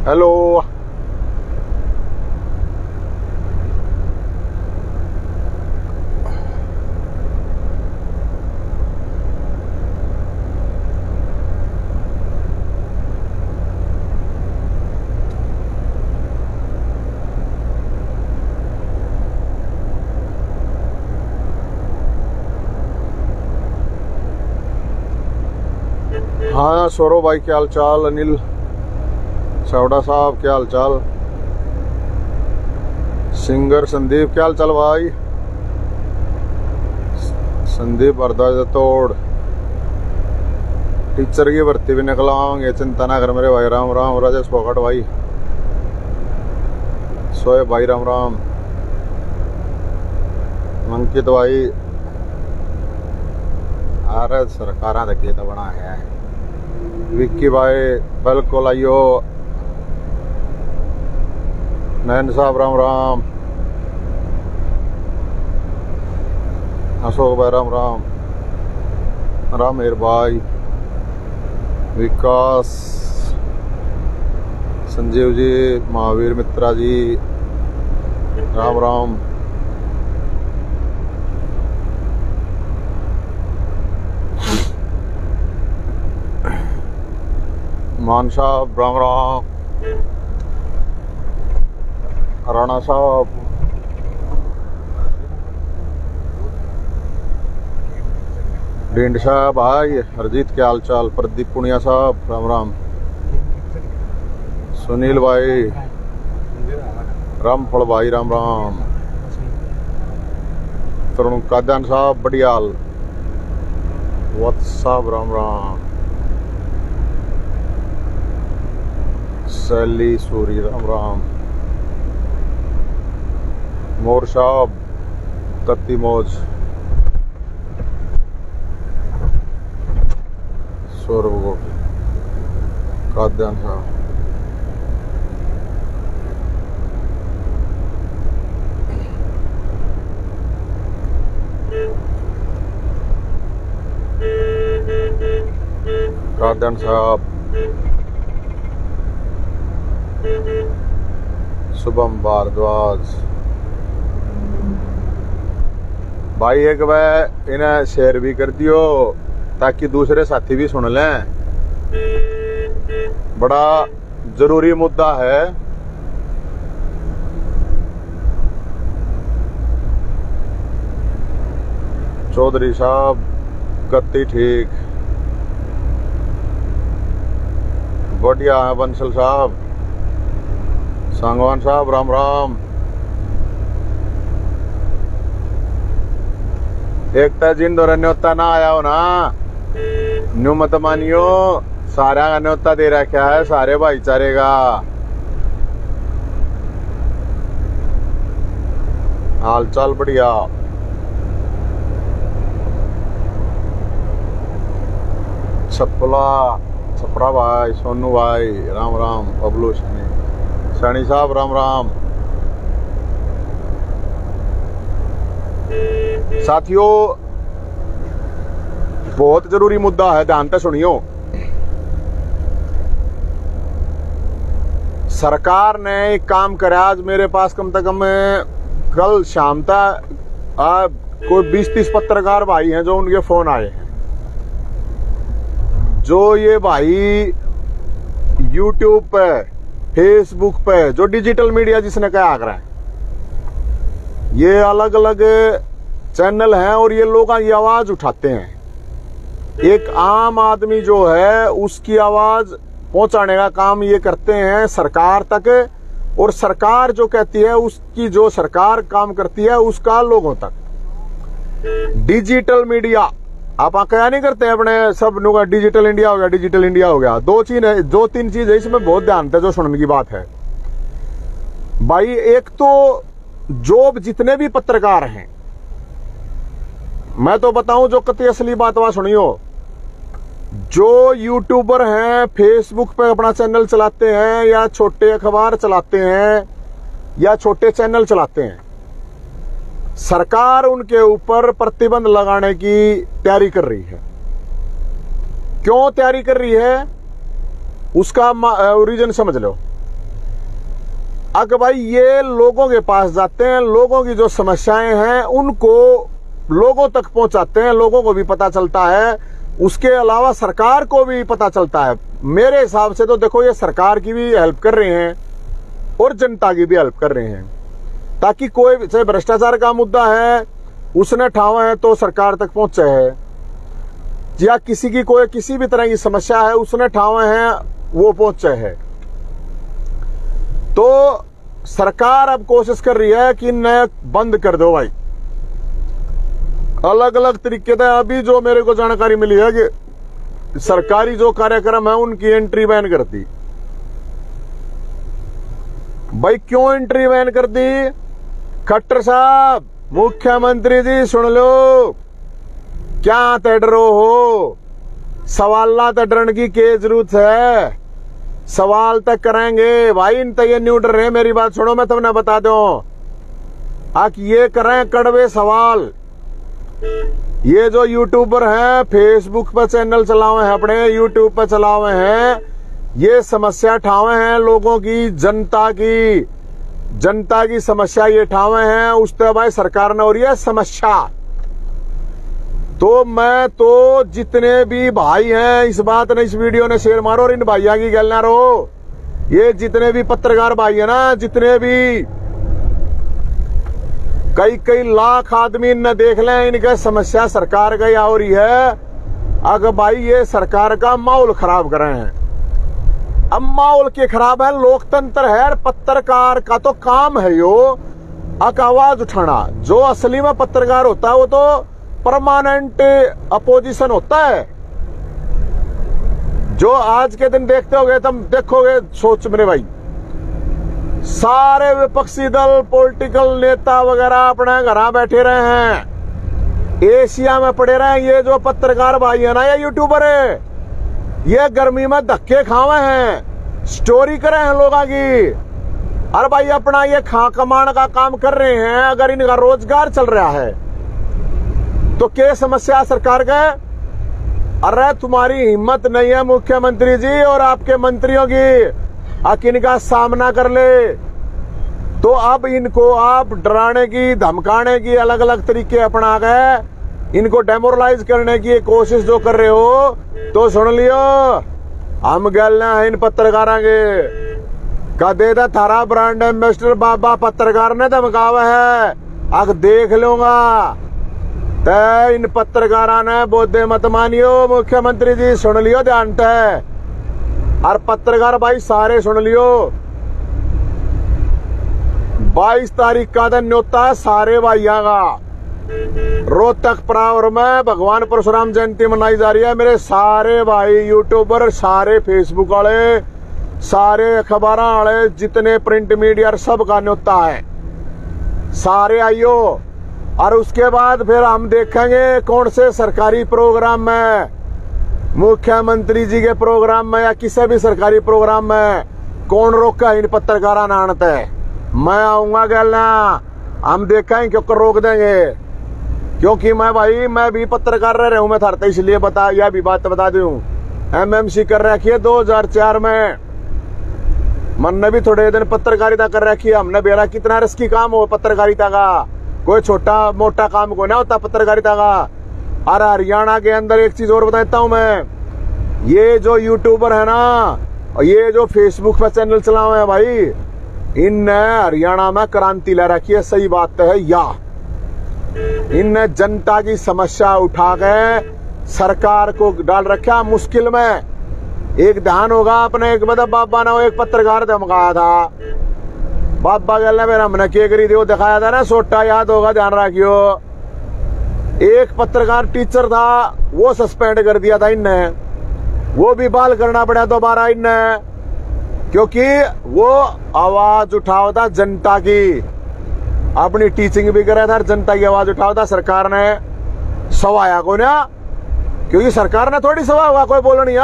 Hello. हाँ सौरभ भाई, क्या हाल चाल। अनिल चावड़ा साहब, क्या हाल चाल। सिंगर संदीप, क्या हाल चाल भाई। संदीप भारद्वाज तोड़ टीचर की भर्ती भी निकलवाओगे, चिंता ना कर मेरे भाई। राम राम राजेश फोकट भाई, सोए भाई, राम राम। अंकित भाई, अरे सरकारा तक तो बना है। विक्की भाई बिल्कुल आइयो। नैन साहब, राम राम। अशोक भाई, राम राम। रामेर भाई, विकास, संजीव जी, महावीर मित्रा जी, राम राम। मान साहब, राम राम। राणा साहब, ढींड साहब भाई, हरजीत, क्या हाल चाल। प्रदीप पुनिया साहब, राम राम। सुनील भाई, रामफल भाई, राम राम। तरुण कादन साहब, बढ़िया हाल। वत्स साहब, राम राम। सैली सूरी, राम राम। मोर साहब, तत्ती मौज। सौरभ गोटी, काद्यान साहब। काद्यान साहब, शुभम भारद्वाज भाई। एक बार इन्हें शेयर भी कर दियो ताकि दूसरे साथी भी सुन लें। बड़ा जरूरी मुद्दा है। चौधरी साहब, कत्ती ठीक, बढ़िया है। बंसल साहब, सांगवान साहब, राम राम। एकता जिन दो न्योता ना आया हो ना, न्यू मत मानियो। सारा का न्योता दे रखा है, सारे भाईचारे का। हाल चाल बढ़िया। छपरा भाई, सोनू भाई, राम राम। बबलू सनी साहब, राम राम। साथियों, बहुत जरूरी मुद्दा है, ध्यान से सुनियो। सरकार ने एक काम करा। आज मेरे पास कम से कम कल शाम तक कोई 20-30 पत्रकार भाई हैं जो उनके फोन आए हैं। जो ये भाई यूट्यूब पे, फेसबुक पे, जो डिजिटल मीडिया जिसने कहा आकर है, ये अलग अलग चैनल हैं और ये लोग ये आवाज उठाते हैं। एक आम आदमी जो है उसकी आवाज पहुंचाने का काम ये करते हैं सरकार तक, और सरकार जो कहती है उसकी, जो सरकार काम करती है उसका लोगों तक। डिजिटल मीडिया आप क्या नहीं करते अपने सब लोग, डिजिटल इंडिया हो गया, डिजिटल इंडिया हो गया। दो तीन चीज है इसमें बहुत ध्यान से जो सुनने की बात है भाई। एक तो जो जितने भी पत्रकार हैं, मैं तो बताऊं जो कति असली बात वहां सुनियो। जो यूट्यूबर हैं, फेसबुक पे अपना चैनल चलाते हैं, या छोटे अखबार चलाते हैं, या छोटे चैनल चलाते हैं, सरकार उनके ऊपर प्रतिबंध लगाने की तैयारी कर रही है। क्यों तैयारी कर रही है उसका रीजन समझ लो। अगर भाई ये लोगों के पास जाते हैं, लोगों की जो समस्याएं हैं उनको लोगों तक पहुंचाते हैं, लोगों को भी पता चलता है, उसके अलावा सरकार को भी पता चलता है। मेरे हिसाब से तो देखो ये सरकार की भी हेल्प कर रहे हैं और जनता की भी हेल्प कर रहे हैं, ताकि कोई चाहे भ्रष्टाचार का मुद्दा है उसने ठावा है तो सरकार तक पहुंचे है, या किसी की कोई किसी भी तरह की समस्या है उसने ठावा है वो पहुंचे है। तो सरकार अब कोशिश कर रही है कि नए बंद कर दो भाई, अलग अलग तरीके से। अभी जो मेरे को जानकारी मिली है कि सरकारी जो कार्यक्रम है उनकी एंट्री बैन कर दी। भाई क्यों एंट्री बैन कर दी? खट्टर साहब, मुख्यमंत्री जी सुन लो, क्या तड़रो हो? सवाल ना तड़न की क्या जरूरत है? सवाल तक करेंगे भाई, इन तक ये न्यूड रहे। मेरी बात सुनो, मैं तुमने बता दो, ये करें कड़वे सवाल। ये जो यूट्यूबर हैं, फेसबुक पर चैनल चलावे हैं, अपने यूट्यूब पर चलावे हैं, ये समस्या ठावे हैं लोगों की, जनता की समस्या ये ठावे हैं। उससे भाई सरकार ने हो रही है समस्या। तो मैं तो जितने भी भाई हैं इस बात ने, इस वीडियो ने शेयर मारो और इन भाइयों की गल ना रहो। ये जितने भी पत्रकार भाई है ना, जितने भी कई लाख आदमी इन्हें देख लें, इनका समस्या सरकार का हो रही है। अगर भाई ये सरकार का माहौल खराब कर रहे हैं। अब माहौल के खराब है, लोकतंत्र है, पत्रकार का तो काम है यो आवाज उठाना। जो असली में पत्रकार होता है वो तो परमानेंट अपोजिशन होता है। जो आज के दिन देखते होगे, तुम देखोगे, सोच मेरे भाई, सारे विपक्षी दल, पॉलिटिकल नेता वगैरह अपने घर बैठे रहे हैं, एशिया में पड़े रहे हैं। ये जो पत्रकार भाई है ना, ये यूट्यूबर है, ये गर्मी में धक्के खावे हैं, स्टोरी करे हैं लोगों की। अरे भाई अपना ये खा कमाने का काम कर रहे हैं, अगर इनका रोजगार चल रहा है तो क्या समस्या सरकार का? अरे तुम्हारी हिम्मत नहीं है मुख्यमंत्री जी और आपके मंत्रियों की, इनका सामना कर ले। तो अब इनको आप डराने की, धमकाने की अलग अलग तरीके अपना गए, इनको डेमोरलाइज करने की कोशिश जो कर रहे हो, तो सुन लियो, हम गलना है इन पत्रकारों के। कदे दा थारा ब्रांड एम्बेसडर बाबा पत्रकार ने धमकावा है, अग देख लूंगा। तय इन पत्रकारों ने बोधे मत मानियो, मुख्यमंत्री जी सुन लियो ध्यान से। और पत्रकार भाई सारे सुन लियो, 22 तारीख का दिन न्योता है सारे भाइयों का। रोहतक प्रावर में भगवान परशुराम जयंती मनाई जा रही है। मेरे सारे भाई यूट्यूबर, सारे फेसबुक वाले, सारे अखबार वाले, जितने प्रिंट मीडिया, सब का न्योता है, सारे आइयो। और उसके बाद फिर हम देखेंगे कौन से सरकारी प्रोग्राम में, मुख्यमंत्री जी के प्रोग्राम में या किसी भी सरकारी प्रोग्राम में कौन रोका इन पत्रकारों ने आने। मैं आऊंगा गलना, हम देखेंगे क्यों रोक देंगे, क्योंकि मैं भी पत्रकार रहा हूं। मैं था इसलिए यह भी बात बता दूं, एमएमसी कर रखी है 2004 में, मैंने भी थोड़े दिन पत्रकारिता कर रखी है। हमने बेरा कितना रिस्की काम हो पत्रकारिता का, कोई छोटा मोटा काम को ना होता पत्रकारिता का। और हरियाणा के अंदर एक चीज और बताता हूं मैं, ये जो यूट्यूबर है ना, ये जो फेसबुक पे चैनल चलाओ है भाई, इनने हरियाणा में क्रांति ला रखी है। सही बात है, या इनने जनता की समस्या उठा के सरकार को डाल रखा मुश्किल में। एक ध्यान होगा अपने, एक मतलब बाबा ने एक पत्रकार धमकाया था, बाबा गल ने हमने क्या करी थी, वो दिखाया था ना सोटा, याद होगा, ध्यान रखियो। एक पत्रकार टीचर था, वो सस्पेंड कर दिया था इनने, वो भी बहाल करना पड़ा दोबारा इनने, क्योंकि वो आवाज उठाओ था जनता की, अपनी टीचिंग भी कर रहा था, जनता की आवाज उठाओ था। सरकार ने सवाया को ना, क्योंकि सरकार ने थोड़ी सवा हुआ कोई बोलो नहीं।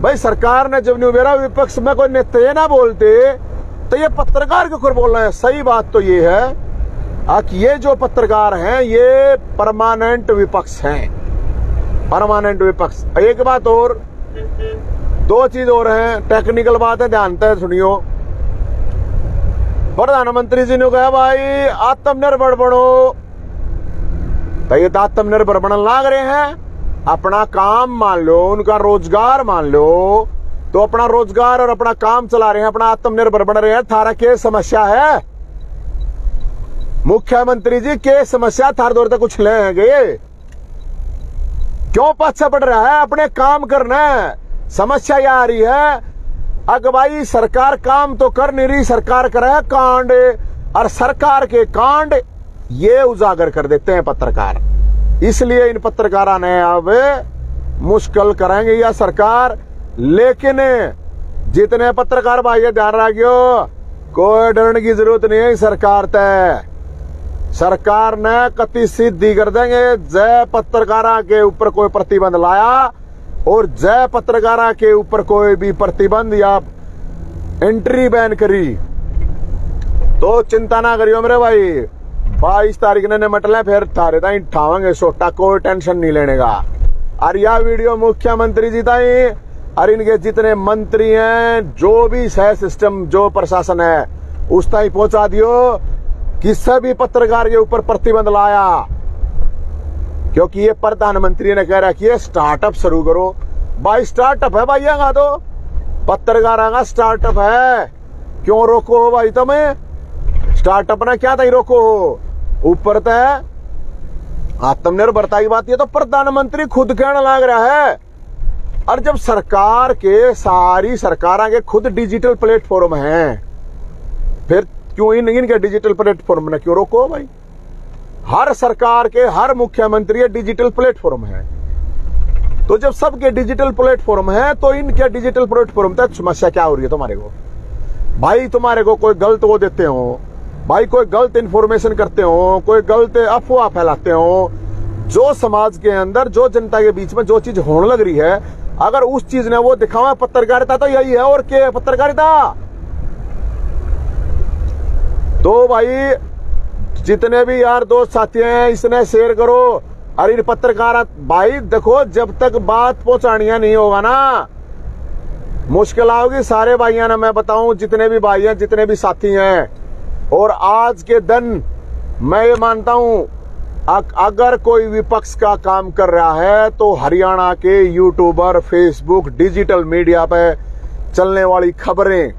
भाई सरकार ने जब न्यूबेरा विपक्ष में कोई नेता ना बोलते तो ये पत्रकार के ऊपर बोल रहे हैं। सही बात तो ये है कि ये जो पत्रकार हैं ये परमानेंट विपक्ष हैं, परमानेंट विपक्ष। एक बात और, दो चीज और है, टेक्निकल बात है, ध्यान से सुनियो। प्रधानमंत्री जी ने कहा भाई आत्मनिर्भर बनो, तो ये तो आत्मनिर्भर बनने लाग रहे हैं। अपना काम मान लो, उनका रोजगार मान लो, तो अपना रोजगार और अपना काम चला रहे हैं, अपना आत्मनिर्भर बन रहे हैं। थारा क्या समस्या है मुख्यमंत्री जी? क्या समस्या थार दौर तक कुछ लेंगे? क्यों पाछा पड़ रहा है? अपने काम करना है। समस्या यह आ रही है अगर भाई सरकार काम तो कर नहीं रही, सरकार करे कांड, और सरकार के कांड ये उजागर कर देते हैं पत्रकार। इसलिए इन पत्रकारों ने अब मुश्किल करेंगे या सरकार। लेकिन जितने पत्रकार भाई ध्यान रखियो, कोई डरने की जरूरत नहीं है। सरकार तय सरकार ने कति सिद्धि कर देंगे। जय पत्रकारों के ऊपर कोई प्रतिबंध लाया और जय पत्रकारों के ऊपर कोई भी प्रतिबंध या एंट्री बैन करी तो चिंता ना करियो मेरे भाई। 22 तारीख ने निमटले फिर थारे ताई ठावेंगे सोटा, कोई टेंशन नहीं लेने का। और यह वीडियो मुख्यमंत्री जी ताई और इनके जितने मंत्री हैं, जो भी है सिस्टम, जो प्रशासन है, उस ताई पहुंचा दियो कि सभी पत्रकार के ऊपर प्रतिबंध लाया। क्योंकि ये प्रधानमंत्री ने कह रहा कि ये स्टार्टअप शुरू करो। भाई स्टार्टअप है भाई, यहाँ तो पत्रकारों का स्टार्टअप है। क्यों रोको हो भाई? तुम्हें स्टार्टअप ना क्या था रोको हो? ऊपर तय आत्मनिर्भरता की बात, ये तो प्रधानमंत्री खुद कहने लग रहा है। और जब सरकार के सारी सरकारों के खुद डिजिटल प्लेटफॉर्म हैं, फिर क्यों इनके डिजिटल प्लेटफॉर्म ने क्यों रोको भाई? हर सरकार के हर मुख्यमंत्री डिजिटल प्लेटफॉर्म है। तो जब सबके डिजिटल प्लेटफॉर्म है तो इनके डिजिटल प्लेटफॉर्म तक समस्या क्या हो रही है तुम्हारे को? भाई तुम्हारे को कोई गलत वो देते हो, भाई कोई गलत इंफॉर्मेशन करते हो, कोई गलत अफवाह फैलाते हो, जो समाज के अंदर, जो जनता के बीच में जो चीज होने लग रही है, अगर उस चीज ने वो दिखावा पत्रकारिता, तो यही है और क्या है पत्रकारिता। तो भाई जितने भी यार दोस्त साथी हैं, इसने शेयर करो। और इन पत्रकार भाई देखो, जब तक बात पहुंचानिया नहीं होगा ना, मुश्किल आओगी सारे भाइयों ने। मैं बताऊं, जितने भी भाई हैं, जितने भी साथी हैं, और आज के दिन मैं ये मानता हूं अगर कोई विपक्ष का काम कर रहा है तो हरियाणा के यूट्यूबर, फेसबुक, डिजिटल मीडिया पे चलने वाली खबरें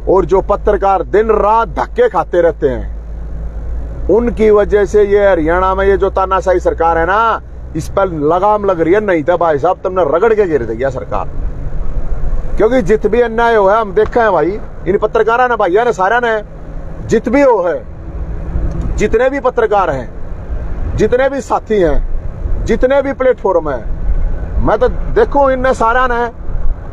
और जो पत्रकार दिन रात धक्के खाते रहते हैं, उनकी वजह से ये हरियाणा में ये जो तानाशाही सरकार है ना, इस पर लगाम लग रही है। नहीं था भाई साहब, तुमने रगड़ के गिर दिया सरकार। क्योंकि जित भी अन्याय हो है हम देखे हैं भाई, इन पत्रकारों ने, भैया ने, सारा ने, जित भी हो है, जितने भी पत्रकार हैं, जितने भी साथी हैं, जितने भी प्लेटफॉर्म है, मैं तो देखूं इनने सारा ने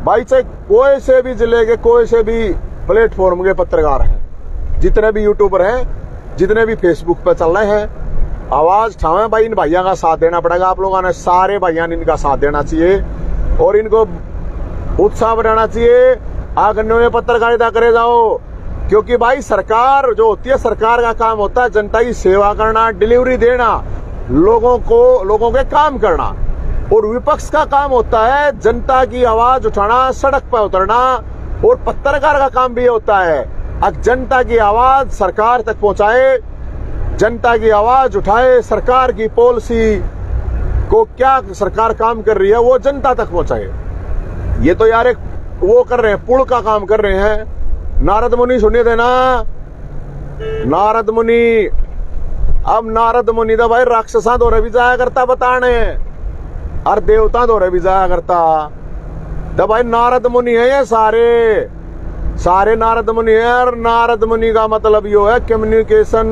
भाई, चाहे कोई से भी जिले के, कोई से भी प्लेटफॉर्म के पत्रकार हैं, जितने भी यूट्यूबर हैं, जितने भी फेसबुक पे चल रहे हैं, आवाज उठावे भाई। इन भैया का साथ देना पड़ेगा आप लोगों ने, सारे भैया ने इनका साथ देना चाहिए और इनको उत्साह बढ़ाना चाहिए। आगे में पत्रकारिता करे जाओ, क्योंकि भाई सरकार जो होती है, सरकार का काम होता है जनता की सेवा करना, डिलीवरी देना, लोगों के काम करना। और विपक्ष का काम होता है जनता की आवाज उठाना, सड़क पर उतरना। और पत्रकार का काम भी होता है अब जनता की आवाज सरकार तक पहुंचाए, जनता की आवाज उठाए, सरकार की पॉलिसी को क्या सरकार काम कर रही है वो जनता तक पहुंचाए। ये तो यार एक वो कर रहे हैं, पुल का काम कर रहे हैं। नारद मुनि सुनिए थे ना, नारद मुनि, अब नारद मुनि तो भाई राक्षसा दौरे भी जाया करता बताने, और देवता दौरे भी जाया करता। तो भाई नारद मुनि है ये सारे नारद मुनि है। और नारद मुनि का मतलब यो है कम्युनिकेशन,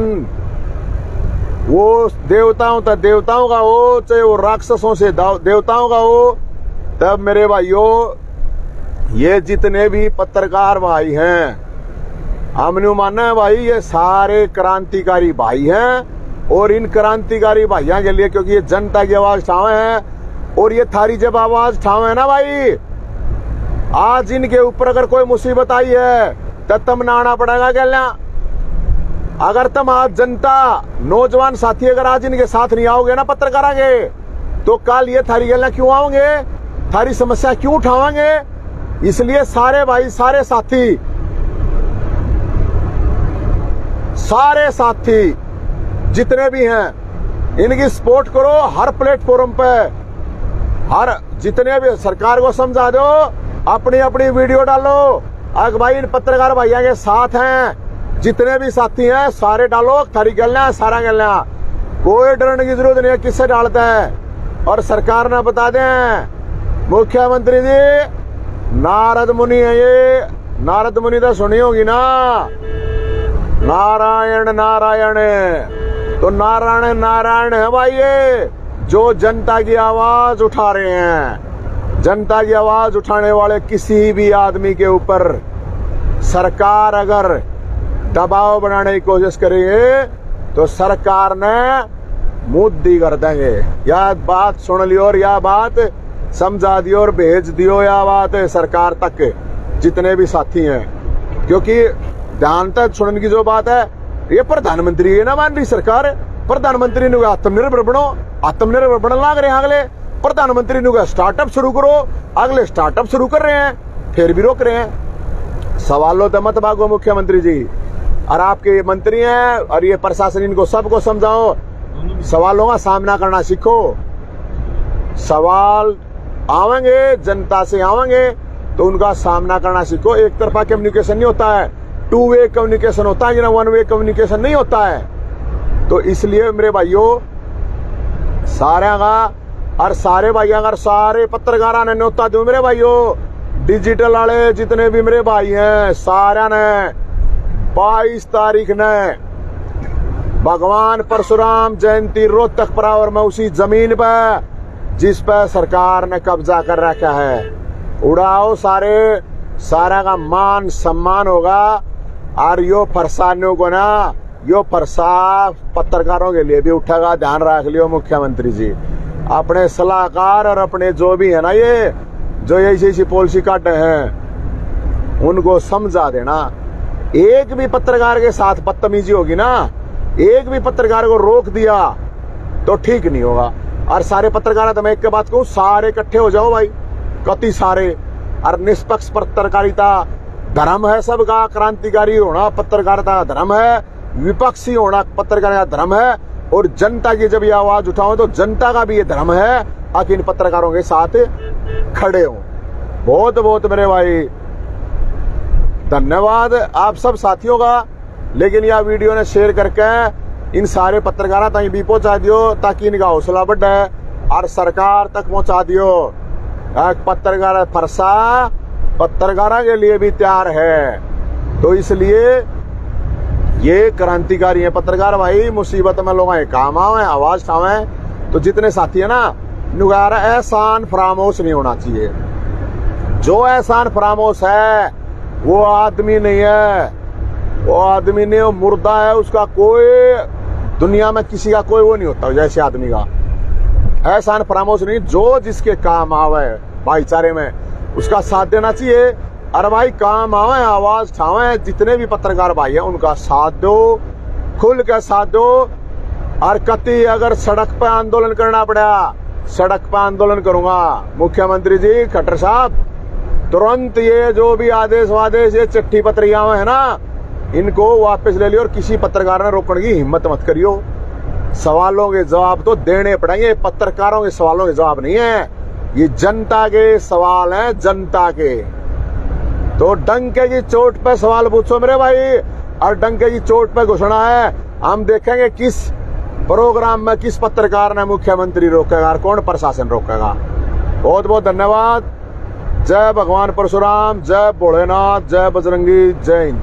वो देवताओं तक देवताओं का हो, चाहे वो राक्षसों से देवताओं का हो। तब मेरे भाइयों, ये जितने भी पत्रकार भाई हैं, हमने माना है भाई ये सारे क्रांतिकारी भाई हैं। और इन क्रांतिकारी भाइयों के लिए, क्योंकि ये जनता की आवाज उठावे हैं, और ये थारी जब आवाज उठावे है ना भाई, आज इनके ऊपर अगर कोई मुसीबत आई है तो तुम आना पड़ेगा क्या? अगर तुम आज जनता, नौजवान साथी अगर आज इनके साथ नहीं आओगे ना पत्रकारों के, तो कल ये थारी गल्ला क्यों आओगे, थारी समस्या क्यों उठावेंगे? इसलिए सारे भाई, सारे साथी सारे साथी जितने भी हैं इनकी सपोर्ट करो हर प्लेटफॉर्म पे, हर जितने भी सरकार को समझा दो, अपनी अपनी वीडियो डालो। अग भाई इन पत्रकार भैया के साथ हैं जितने भी साथी हैं सारे डालो, थारी गलना सारा गलना, कोई डरने की जरूरत नहीं है किससे डालता है। और सरकार ने बता दें मुख्यमंत्री जी नारद मुनि है, ये नारद मुनि तो सुनी होगी ना, नारायण नारायण, तो नारायण नारायण है भाई ये जो जनता की आवाज उठा रहे हैं। जनता की आवाज उठाने वाले किसी भी आदमी के ऊपर सरकार अगर दबाव बनाने की कोशिश करेंगे तो सरकार ने मुद्दी कर देंगे। यह बात सुन लियो और यह बात समझा दियो और भेज दियो, यह बात सरकार तक जितने भी साथी हैं, क्योंकि ध्यान तक सुनने की जो बात है ये प्रधानमंत्री है ना मान रही सरकार, प्रधानमंत्री ने आत्मनिर्भर बनो, आत्मनिर्भर बनने लग रहे हैं अगले, प्रधानमंत्री ने स्टार्टअप शुरू करो, अगले स्टार्टअप शुरू कर रहे हैं फिर भी रोक रहे हैं। सवालों तो मत भागो मुख्यमंत्री जी, और आपके मंत्री हैं और ये प्रशासन, इनको सबको समझाओ, सवालों का सामना करना सीखो। सवाल आवेंगे जनता से आवेंगे तो उनका सामना करना सीखो। एक तरफा कम्युनिकेशन नहीं होता है, 2 वे कम्युनिकेशन होता है, 1 वे कम्युनिकेशन नहीं होता है। तो इसलिए मेरे भाइयों सारे का और सारे भाइयों का सारे पत्रकारों ने न्योता दो मेरे भाइयों, डिजिटल वाले जितने भी मेरे भाई हैं सारे ने 22 तारीख ने भगवान परशुराम जयंती रोहतक पर में उसी जमीन पर जिस पर सरकार ने कब्जा कर रखा है उड़ाओ, सारे सारा का मान सम्मान होगा। और यो फरसानियों को ना, यो फरसा पत्रकारों के लिए भी उठेगा, ध्यान रख लियो मुख्यमंत्री जी। अपने सलाहकार और अपने जो भी है ना ये जो ऐसी पॉलिसी काटे हैं उनको समझा देना। एक भी पत्रकार के साथ बदतमीजी होगी ना, एक भी पत्रकार को रोक दिया तो ठीक नहीं होगा। और सारे पत्रकार, तो मैं एक के बात कहूं, सारे इकट्ठे हो जाओ भाई, कति सारे। और निष्पक्ष पत्रकारिता धर्म है सबका, क्रांतिकारी होना पत्रकारिता का धर्म है, विपक्षी होना पत्रकारिता का धर्म है, और जनता की जब ये आवाज उठाओ तो जनता का भी ये धर्म है कि इन पत्रकारों के साथ खड़े हो। बहुत बहुत मेरे भाई धन्यवाद आप सब साथियों का। लेकिन यह वीडियो ने शेयर करके इन सारे पत्रकारों तक भी पहुंचा दियो ताकि इनका हौसला बढ़े और सरकार तक पहुंचा दियो। एक पत्रकार फरसा पत्रकारों के लिए भी तैयार है, तो इसलिए ये क्रांतिकारी है पत्रकार भाई, मुसीबत में लोग काम आवे, आवाज उठावे। तो जितने साथी है ना, नुगारा एहसान फरामोश नहीं होना चाहिए। जो एहसान फरामोश है वो आदमी नहीं है, वो आदमी नहीं, वो मुर्दा है, उसका कोई दुनिया में किसी का कोई वो नहीं होता जैसे आदमी का। एहसान फरामोश नहीं, जो जिसके काम आवे भाईचारे में उसका साथ देना चाहिए। अरे भाई काम आवे, आवाज उठावे, जितने भी पत्रकार भाई हैं उनका साथ दो, खुल के साथ दो। और कति अगर सड़क पे आंदोलन करना पड़ा, सड़क पे आंदोलन करूंगा। मुख्यमंत्री जी खट्टर साहब तुरंत ये जो भी आदेश वादेश ये चिट्ठी पत्रिकाएं है ना, इनको वापस ले लियो और किसी पत्रकार ने रोकने की हिम्मत मत करियो। सवालों के जवाब तो देने पड़ेंगे, पत्रकारों के सवालों के जवाब नहीं है, ये जनता के सवाल हैं, जनता के। तो डंके की चोट पे सवाल पूछो मेरे भाई, और डंके की चोट पे घोषणा है। हम देखेंगे किस प्रोग्राम में किस पत्रकार ने मुख्यमंत्री रोकेगा और कौन प्रशासन रोकेगा। बहुत बहुत धन्यवाद। जय भगवान परशुराम, जय भोलेनाथ, जय बजरंगी, जय हिंद।